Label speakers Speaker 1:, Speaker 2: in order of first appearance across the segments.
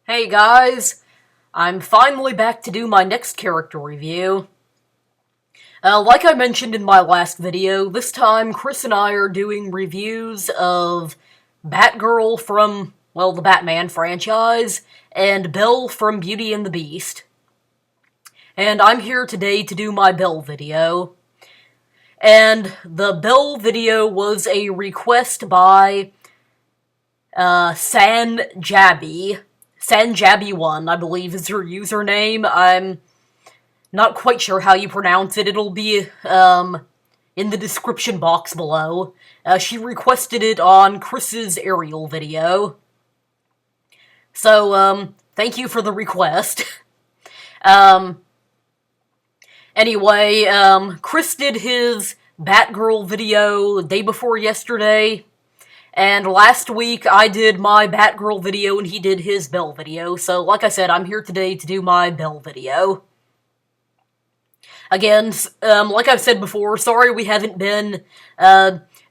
Speaker 1: Hey guys, I'm finally back to do my next character review. Like I mentioned in my last video, this time Chris and I are doing reviews of Batgirl from, well, the Batman franchise, and Belle from Beauty and the Beast. And I'm here today to do my Belle video. And the Belle video was a request by Sanjabby1, I believe is her username. I'm not quite sure how you pronounce it. It'll be, in the description box below. She requested it on Chris's Ariel video. So, thank you for the request. Anyway, Chris did his Batgirl video the day before yesterday. And last week, I did my Batgirl video, and he did his Belle video. So, like I said, I'm here today to do my Belle video. Again, like I've said before, sorry we haven't been,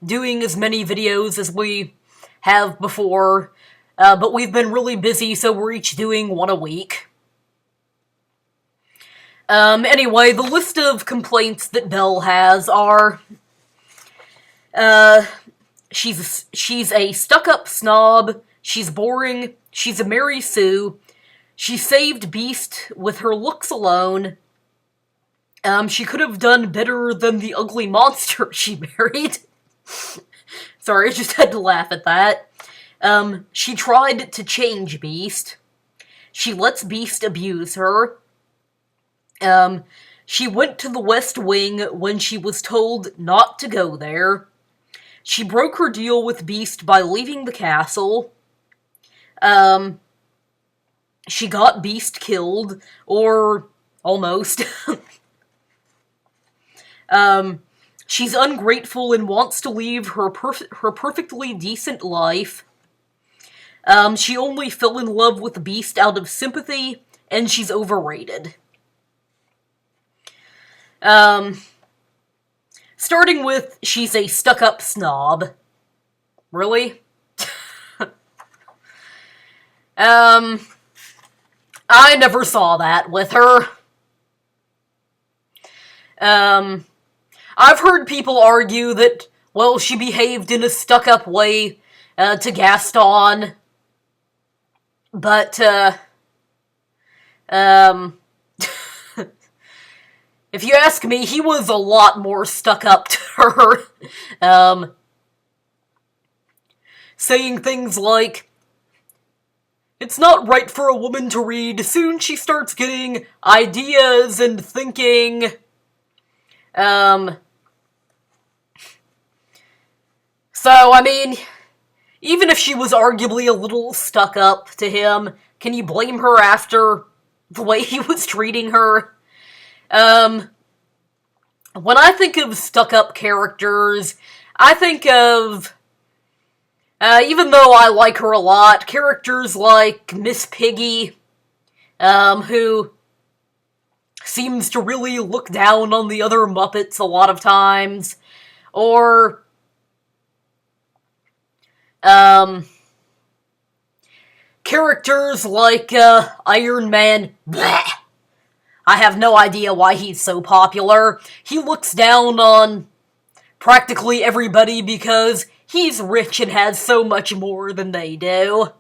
Speaker 1: doing as many videos as we have before. But we've been really busy, so we're each doing one a week. Anyway, the list of complaints that Belle has are, She's a stuck-up snob, she's boring, she's a Mary Sue, she saved Beast with her looks alone, she could have done better than the ugly monster she married. Sorry, I just had to laugh at that. She tried to change Beast. She lets Beast abuse her. She went to the West Wing when she was told not to go there. She broke her deal with Beast by leaving the castle. She got Beast killed, or almost. She's ungrateful and wants to leave her perfectly decent life. She only fell in love with Beast out of sympathy, and she's overrated. Starting with, she's a stuck-up snob. Really? I never saw that with her. I've heard people argue that, well, she behaved in a stuck-up way, to Gaston. But, if you ask me, he was a lot more stuck up to her. Saying things like, "It's not right for a woman to read. Soon she starts getting ideas and thinking." So, I mean, even if she was arguably a little stuck up to him, can you blame her after the way he was treating her? When I think of stuck-up characters, I think of, even though I like her a lot, characters like Miss Piggy, who seems to really look down on the other Muppets a lot of times, or, characters like, Iron Man. Bleh. I have no idea why he's so popular. He looks down on practically everybody because he's rich and has so much more than they do.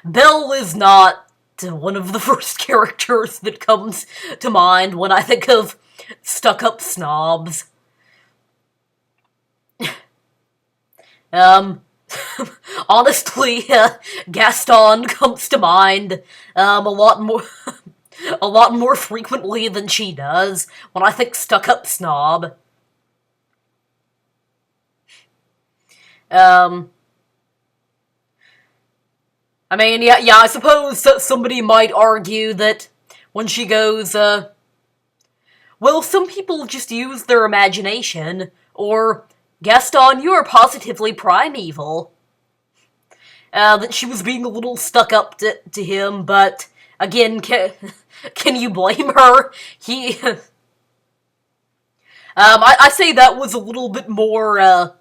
Speaker 1: Belle is not one of the first characters that comes to mind when I think of stuck-up snobs. Honestly, Gaston comes to mind, a lot more frequently than she does when I think stuck-up snob. I mean, yeah, I suppose somebody might argue that when she goes, well, some people just use their imagination, or, Gaston, you are positively primeval. That she was being a little stuck up to him, but, again, can you blame her? I say that was a little bit more,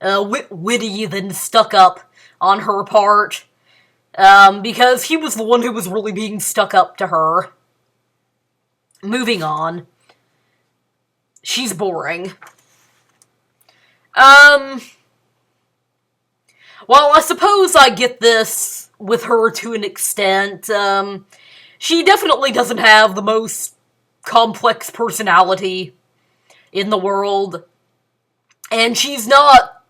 Speaker 1: witty than stuck up on her part. because he was the one who was really being stuck up to her. Moving on. She's boring. Well, I suppose I get this with her to an extent. She definitely doesn't have the most complex personality in the world. And she's not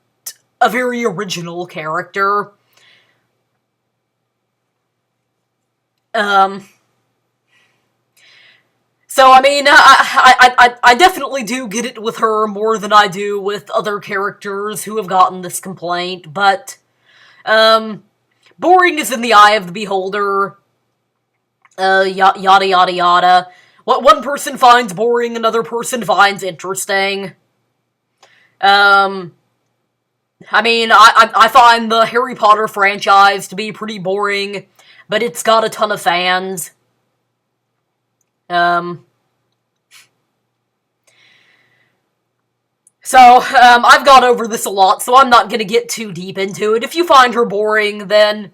Speaker 1: a very original character. So, I mean, I definitely do get it with her more than I do with other characters who have gotten this complaint, but, boring is in the eye of the beholder, yada yada yada. What one person finds boring, another person finds interesting. I mean, I find the Harry Potter franchise to be pretty boring, but it's got a ton of fans. So, I've gone over this a lot, so I'm not gonna get too deep into it. If you find her boring, then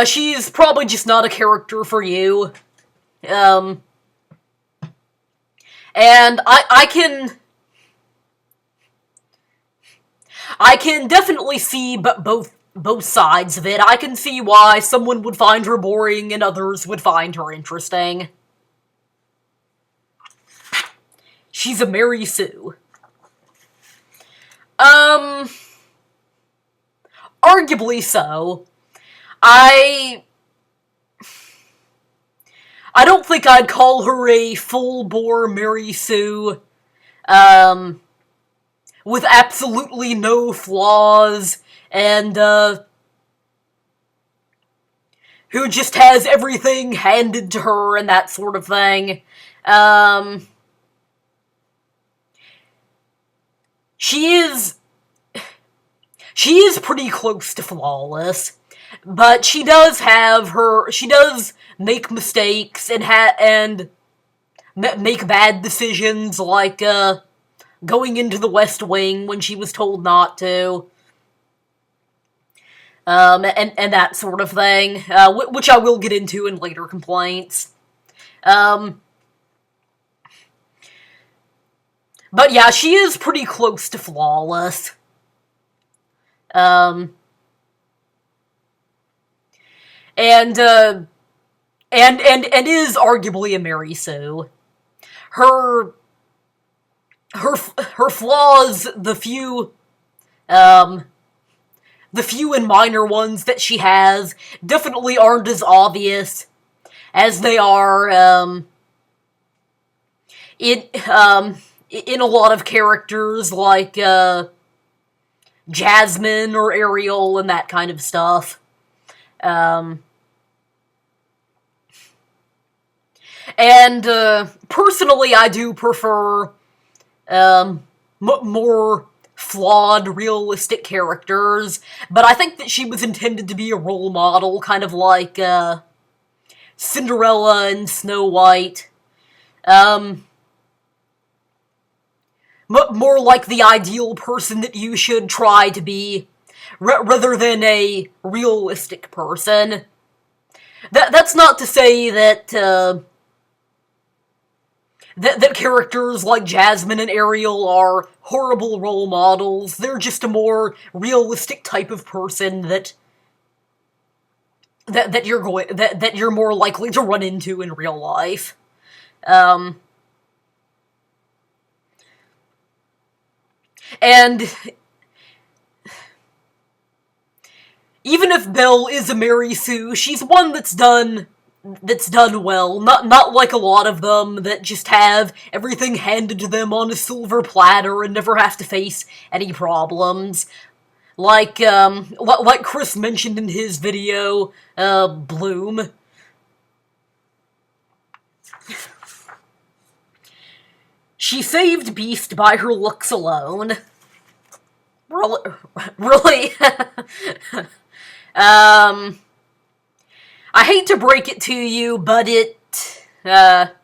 Speaker 1: she's probably just not a character for you. And I can definitely see both sides of it. I can see why someone would find her boring and others would find her interesting. She's a Mary Sue. Arguably so. I don't think I'd call her a full-bore Mary Sue, with absolutely no flaws, and, who just has everything handed to her and that sort of thing. She is pretty close to flawless, but she does make mistakes and make bad decisions, like, going into the West Wing when she was told not to. And that sort of thing, which I will get into in later complaints. But yeah, she is pretty close to flawless. And is arguably a Mary Sue. Her flaws, the few and minor ones that she has, definitely aren't as obvious as they are, in a lot of characters, like, Jasmine or Ariel and that kind of stuff. Personally, I do prefer, more flawed, realistic characters, but I think that she was intended to be a role model, kind of like, Cinderella and Snow White. More like the ideal person that you should try to be, rather than a realistic person. That's not to say that, that characters like Jasmine and Ariel are horrible role models. They're just a more realistic type of person that you're more likely to run into in real life. And even if Belle is a Mary Sue, she's one that's done well. Not like a lot of them that just have everything handed to them on a silver platter and never have to face any problems. Like Chris mentioned in his video, Bloom. She saved Beast by her looks alone. Really? I hate to break it to you, but but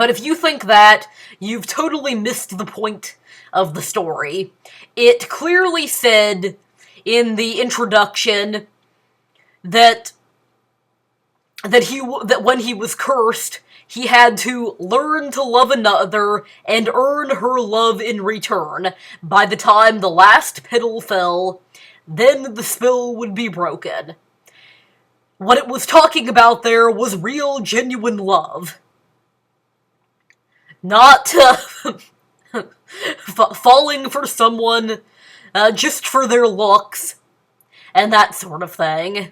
Speaker 1: if you think that, you've totally missed the point of the story. It clearly said in the introduction that when he was cursed, he had to learn to love another and earn her love in return. By the time the last petal fell, then the spell would be broken. What it was talking about there was real, genuine love. Not falling for someone just for their looks and that sort of thing.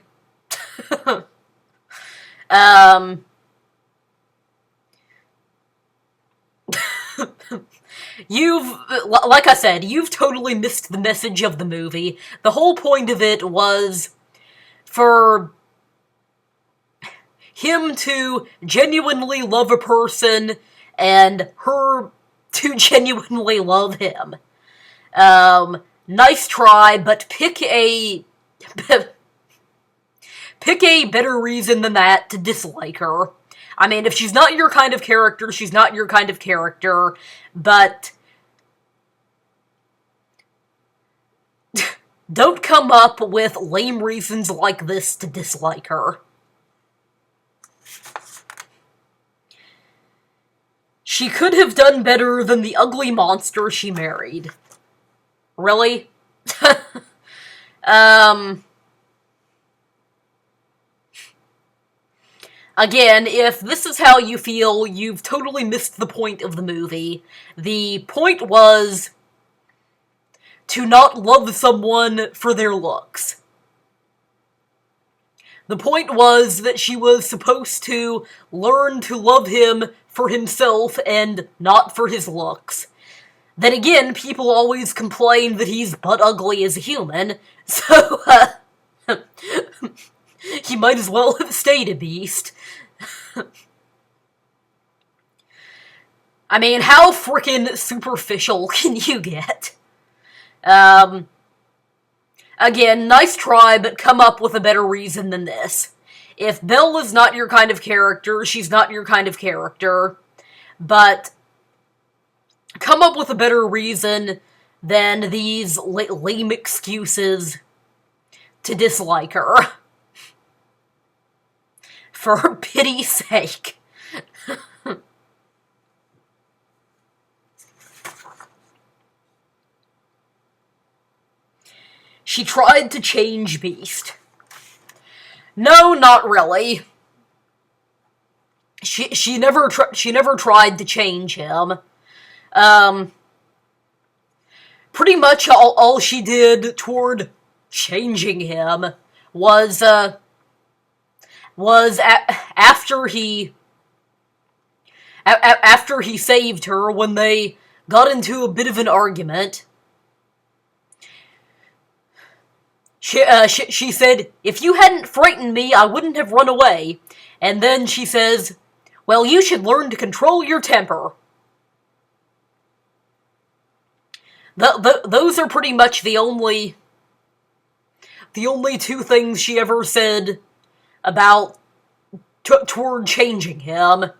Speaker 1: Like I said, you've totally missed the message of the movie. The whole point of it was for him to genuinely love a person and her to genuinely love him. Nice try, but pick a better reason than that to dislike her. I mean, if she's not your kind of character, she's not your kind of character, but don't come up with lame reasons like this to dislike her. She could have done better than the ugly monster she married. Really? Again, if this is how you feel, you've totally missed the point of the movie. The point was to not love someone for their looks. The point was that she was supposed to learn to love him for himself and not for his looks. Then again, people always complain that he's butt ugly as a human, so, he might as well have stayed a beast. I mean, how frickin' superficial can you get? Again, nice try, but come up with a better reason than this. If Belle is not your kind of character, she's not your kind of character, but come up with a better reason than these lame excuses to dislike her. For pity's sake. She tried to change Beast. No, not really. She never tried to change him. Pretty much all she did toward changing him was after he saved her, when they got into a bit of an argument. She said, "If you hadn't frightened me, I wouldn't have run away." And then she says, "Well, you should learn to control your temper." Those are pretty much the only two things she ever said about toward changing him.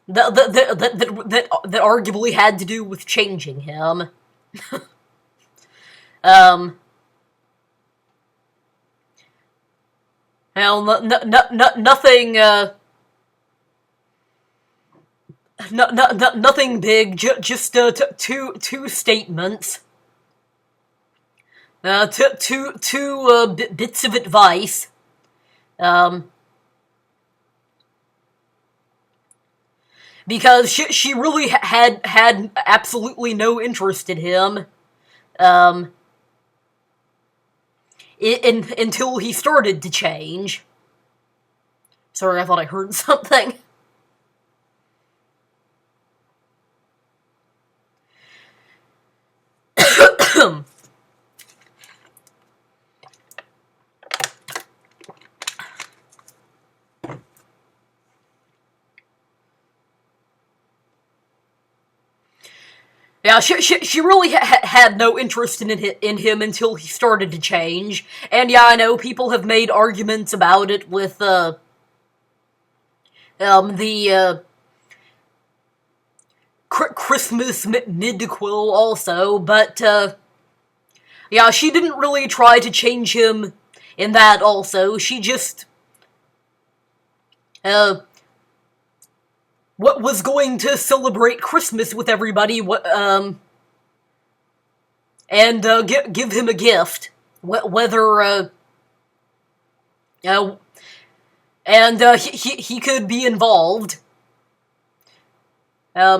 Speaker 1: That arguably had to do with changing him. Well, nothing. Nothing big. Just two statements. Two bits of advice. Because she really had absolutely no interest in him, until he started to change. Sorry, I thought I heard something. Yeah, she really had no interest in him until he started to change. And yeah, I know people have made arguments about it with the Christmas mid-quill also, but, yeah, she didn't really try to change him in that also. She just, what was going to celebrate Christmas with everybody, and, give him a gift. Whether, and, he could be involved.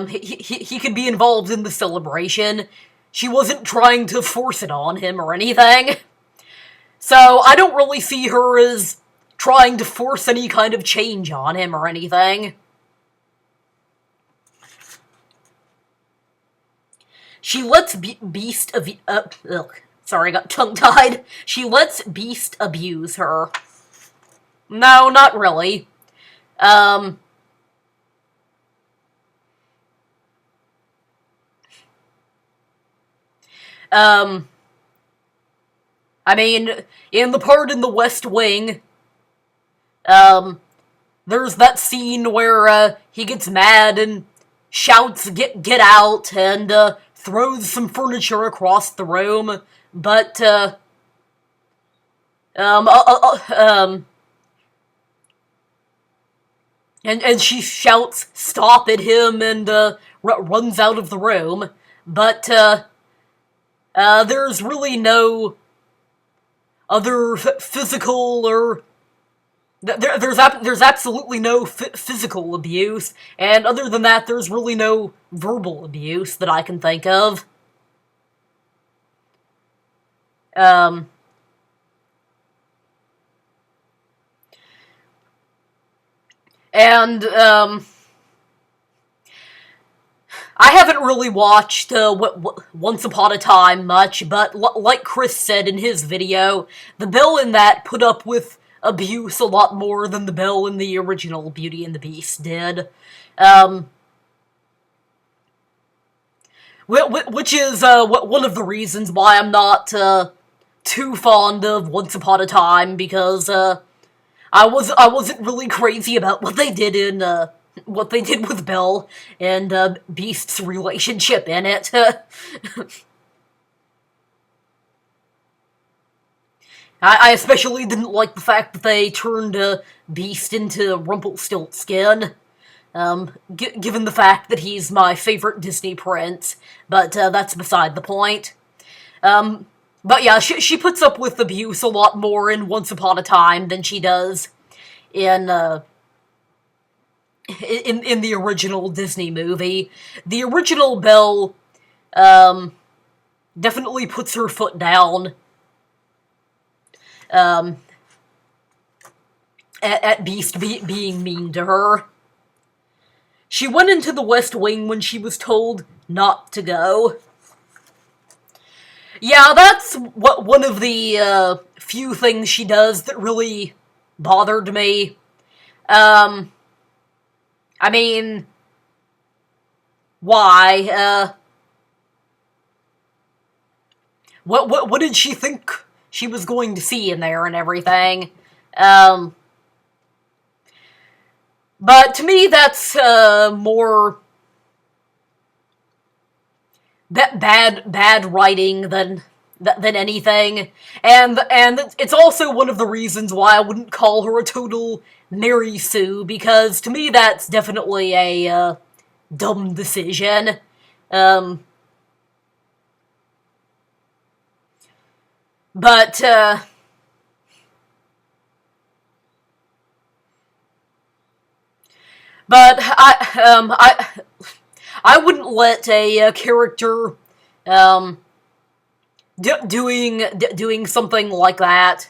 Speaker 1: He could be involved in the celebration. She wasn't trying to force it on him or anything. So, I don't really see her as trying to force any kind of change on him or anything. She lets Beast sorry, I got tongue-tied. She lets Beast abuse her. No, not really. I mean, in the part in the West Wing, there's that scene where, he gets mad and shouts, get out, and, throws some furniture across the room, but, and she shouts, stop at him, and, runs out of the room, but, there's really no other physical or there's absolutely no physical abuse, and other than that, there's really no verbal abuse that I can think of. I haven't really watched Once Upon a Time much, but like Chris said in his video, the Belle in that put up with abuse a lot more than the Belle in the original Beauty and the Beast did. Which is one of the reasons why I'm not too fond of Once Upon a Time, because I wasn't really crazy about what they did with Belle and Beast's relationship in it. I especially didn't like the fact that they turned Beast into Rumpelstiltskin, given the fact that he's my favorite Disney prince, but that's beside the point. But yeah, she puts up with abuse a lot more in Once Upon a Time than she does in the original Disney movie. The original Belle, definitely puts her foot down, at Beast being mean to her. She went into the West Wing when she was told not to go. Yeah, that's one of the few things she does that really bothered me. I mean, why? What did she think she was going to see in there and everything? But to me, that's more bad writing than anything, and it's also one of the reasons why I wouldn't call her a total Mary Sue, because to me that's definitely a dumb decision. But I wouldn't let a character doing something like that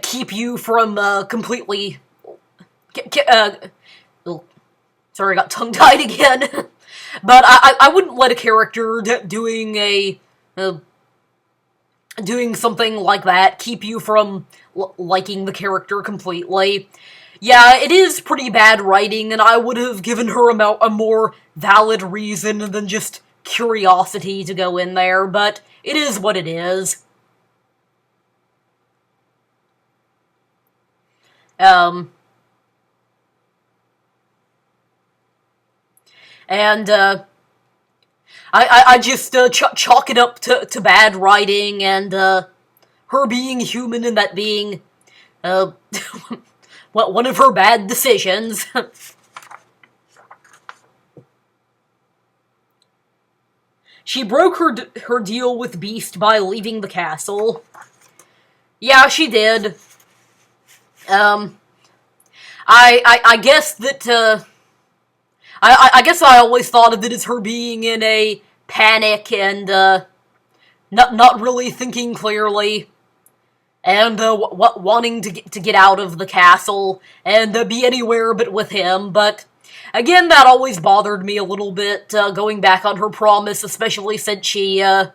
Speaker 1: keep you from completely sorry, I got tongue-tied again. But I wouldn't let a character doing something like that keep you from liking the character completely. Yeah, it is pretty bad writing, and I would have given her a more valid reason than just curiosity to go in there, but it is what it is. And, I just, chalk it up to bad writing and, her being human and that being, one of her bad decisions. She broke her deal with Beast by leaving the castle. Yeah, she did. I guess that, I guess I always thought of it as her being in a panic and, not really thinking clearly. And, wanting to get out of the castle and, be anywhere but with him, but again, that always bothered me a little bit, going back on her promise, especially since she, had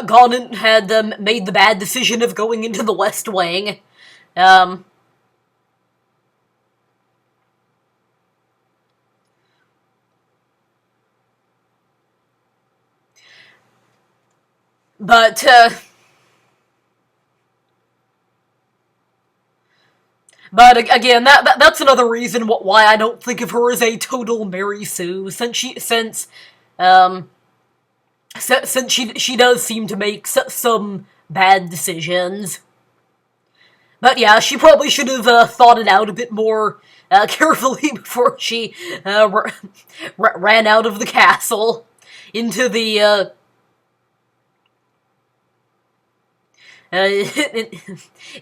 Speaker 1: gone and had made the bad decision of going into the West Wing. But again, that's another reason why I don't think of her as a total Mary Sue, since she does seem to make some bad decisions. But yeah, she probably should have thought it out a bit more carefully before she ran out of the castle into the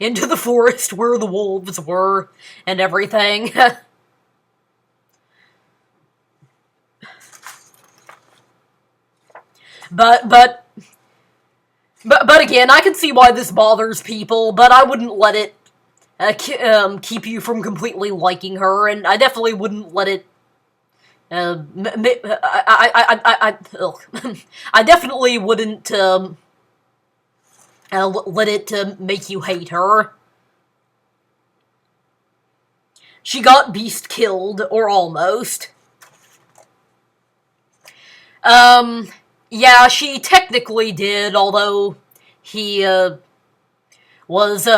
Speaker 1: into the forest where the wolves were and everything. But again, I can see why this bothers people, but I wouldn't let it keep you from completely liking her, and I definitely wouldn't let it. I definitely wouldn't let it make you hate her. She got Beast killed, or almost. Yeah, she technically did, although he, was,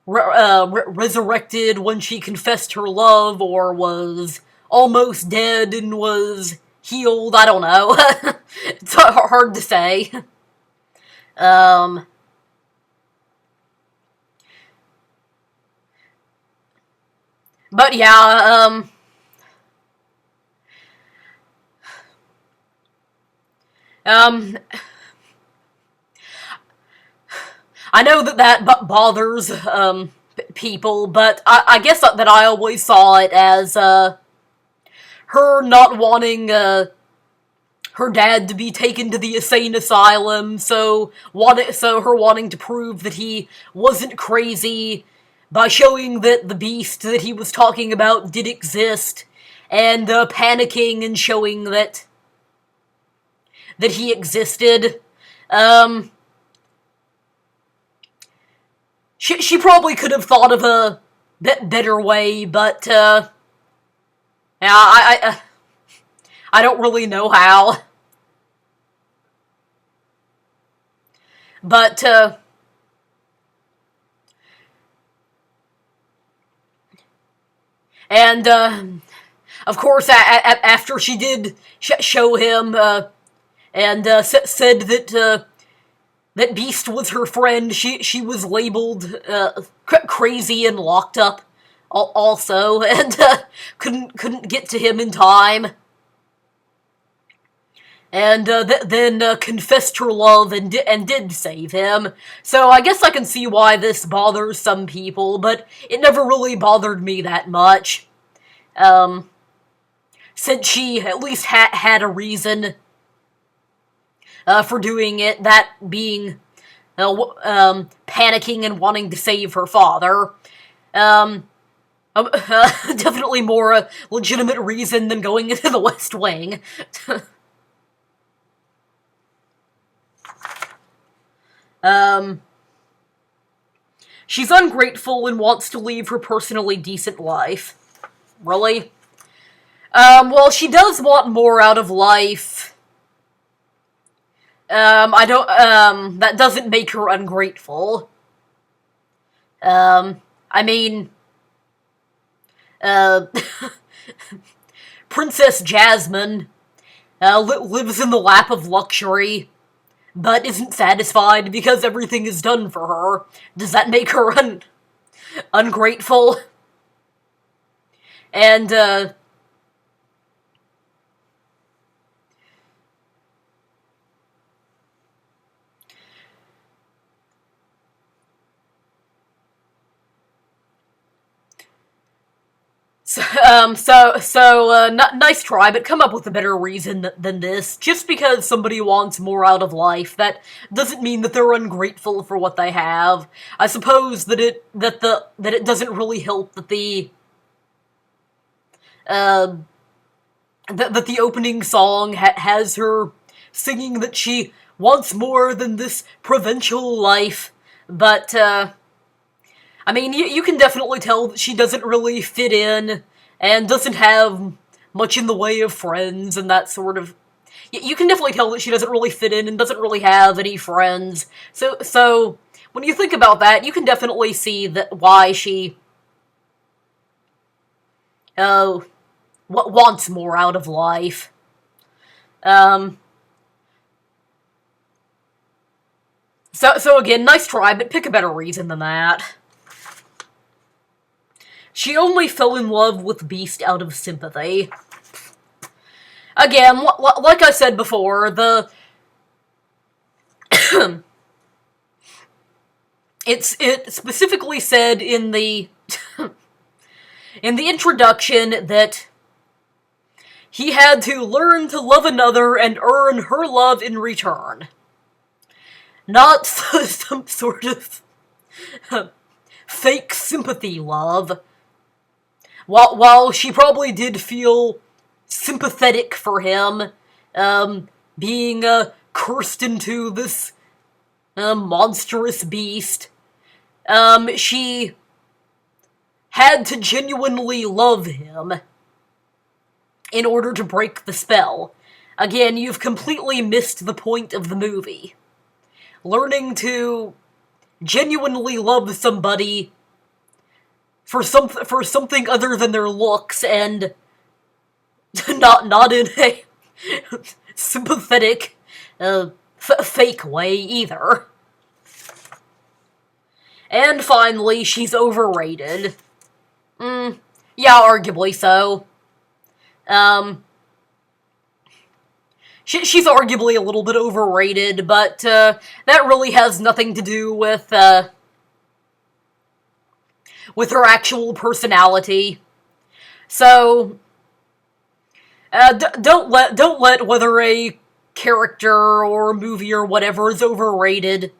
Speaker 1: resurrected when she confessed her love, or was almost dead and was healed, I don't know. It's hard to say. But yeah, I know that bothers, people, but I guess that I always saw it as, her not wanting, her dad to be taken to the insane asylum, so her wanting to prove that he wasn't crazy by showing that the beast that he was talking about did exist, and, panicking and showing that he existed. She probably could have thought of a better way, but, yeah, I don't really know how. But, and, of course, after she did show him, and, said that, that Beast was her friend, she was labeled, crazy and locked up also, and, couldn't get to him in time. And, then confessed her love and did save him. So I guess I can see why this bothers some people, but it never really bothered me that much. Since she at least had a reason for doing it, that being panicking and wanting to save her father. Definitely more a legitimate reason than going into the West Wing. She's ungrateful and wants to leave her personally decent life. Really? Well, she does want more out of life. I don't, that doesn't make her ungrateful. I mean, uh, Princess Jasmine lives in the lap of luxury, but isn't satisfied because everything is done for her. Does that make her ungrateful? And, nice try, but come up with a better reason than this. Just because somebody wants more out of life, that doesn't mean that they're ungrateful for what they have. I suppose that it doesn't really help that uh, that the opening song has her singing that she wants more than this provincial life, but, I mean, you can definitely tell that she doesn't really fit in, and doesn't have much in the way of friends, and that sort of... You can definitely tell that she doesn't really fit in, and doesn't really have any friends. So when you think about that, you can definitely see that why she... wants more out of life. So again, nice try, but pick a better reason than that. She only fell in love with Beast out of sympathy. Again, like I said before, it specifically said in the in the introduction that he had to learn to love another and earn her love in return. Not some sort of fake sympathy love. While she probably did feel sympathetic for him, being cursed into this monstrous beast, she had to genuinely love him in order to break the spell. Again, you've completely missed the point of the movie. Learning to genuinely love somebody for something other than their looks, and not in a sympathetic, fake way either. And finally, she's overrated. Yeah, arguably so. She's arguably a little bit overrated, but that really has nothing to do with her actual personality. So, don't let whether a character or movie or whatever is overrated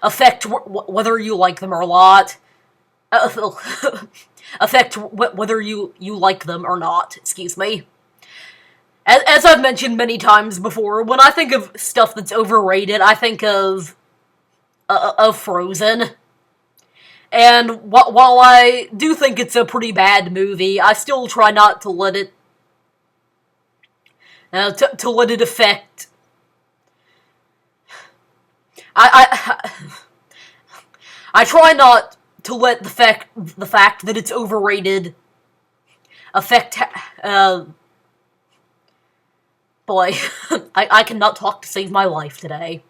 Speaker 1: affect whether you like them or not. Affect whether you like them or not, excuse me. As I've mentioned many times before, when I think of stuff that's overrated, I think of Frozen. And while I do think it's a pretty bad movie, I still try not to let it to let it affect. I try not to let the fact that it's overrated affect. Boy, I cannot talk to save my life today.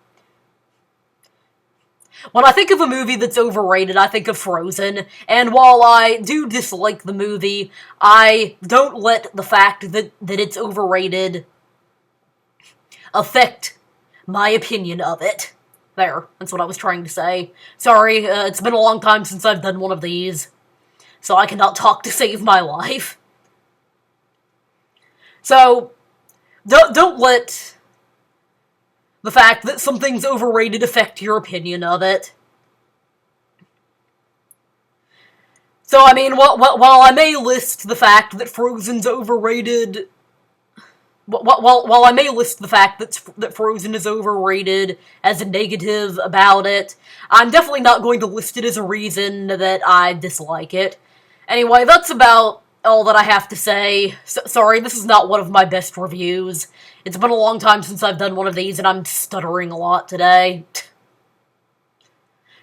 Speaker 1: When I think of a movie that's overrated, I think of Frozen, and while I do dislike the movie, I don't let the fact that it's overrated affect my opinion of it. There, that's what I was trying to say. Sorry, it's been a long time since I've done one of these, so I cannot talk to save my life. So, don't let the fact that something's overrated affect your opinion of it. So, I mean, while I may list the fact that Frozen's overrated... While I may list the fact that Frozen is overrated as a negative about it, I'm definitely not going to list it as a reason that I dislike it. Anyway, that's about all that I have to say. Sorry, this is not one of my best reviews. It's been a long time since I've done one of these, and I'm stuttering a lot today.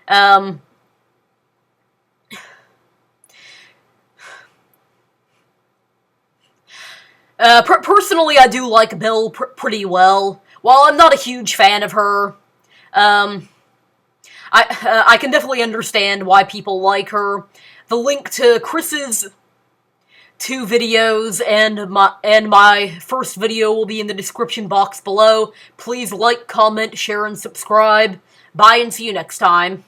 Speaker 1: Um, Personally, I do like Belle pretty well. While I'm not a huge fan of her, um, I can definitely understand why people like her. The link to Chris's 2 videos and my first video will be in the description box below. Please like, comment, share, and subscribe. Bye and see you next time.